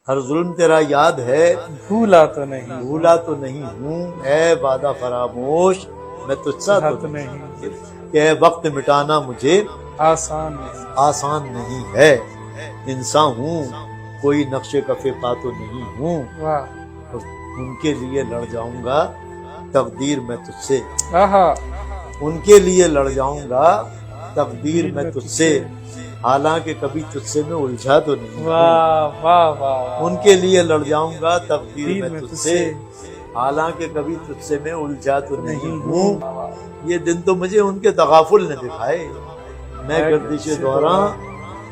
ہر ظلم تیرا یاد ہے، بھولا تو نہیں، بھولا تو نہیں ہوں، اے وعدہ فراموش میں تجھ سا تو نہیں کہ اے وقت مٹانا مجھے آسان نہیں، آسان نہیں ہے، انسان ہوں کوئی نقش کف پا تو نہیں ہوں، واہ، ان کے لیے لڑ جاؤں گا تقدیر میں تجھ سے، آہا، ان کے لیے لڑ جاؤں گا تقدیر میں تجھ سے، حالانکہ کبھی تجھ سے میں الجھا تو نہیں ہوں، واہ واہ واہ، ان کے لیے لڑ جاؤں گا تقدیر میں تجھ سے، حالانکہ کبھی تجھ سے میں الجھا تو نہیں ہوں، یہ دن تو مجھے ان کے تغافل نے دکھائے، میں گردش دوراں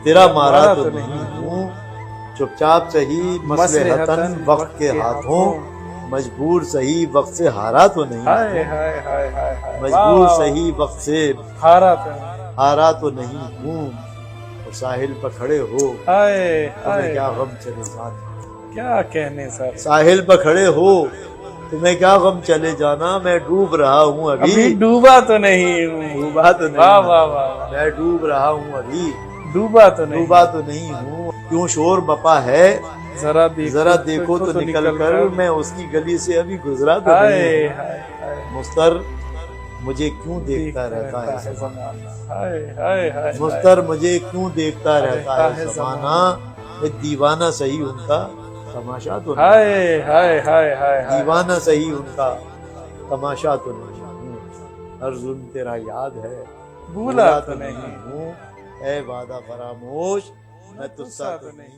تیرا مارا تو نہیں ہوں، چپ چاپ سہی مصلحتاً وقت کے ہاتھوں، مجبور سہی وقت سے ہارا تو نہیں ہائے ہوں، ہائے ہائے ہائے ہائے، مجبور سہی وقت سے ہارا تو نہیں، ہارا تو نہیں ہوں، اور ساحل پر کھڑے ہو ہائے تمہیں ہائے، کیا غم چلے جانا، کیا کہنے سر، ساحل پر کھڑے ہو تمہیں کیا غم چلے جانا، میں ڈوب رہا ہوں ابھی ابھی، ڈوبا تو نہیں ہوں، ڈوبا تو واہ نہیں واہ ہوں، واہ، میں ڈوب رہا ہوں ابھی، ڈوبا تو نہیں، ڈوبا تو نہیں ہوں، کیوں شور بپا ہے ذرا دیکھو تو نکل کر، میں اس کی گلی سے ابھی گزرا تو نہیں ہائے ہوں، ہائے ہائے، مستر مجھے کیوں دیکھتا رہتا ہے زمانہ، زمانہ، ہائے ہائے ہائے، مستر مجھے کیوں دیکھتا رہتا ہے زمانہ، میں دیوانہ صحیح ان کا تماشا تو نہیں، ہائے ہائے ہائے ہائے، دیوانہ صحیح ان کا تماشا تو نہیں ہوں، ہر ظلم تیرا یاد ہے، بھولا تو نہیں ہوں، اے وعدہ فراموش میں تجھ سا تو نہیں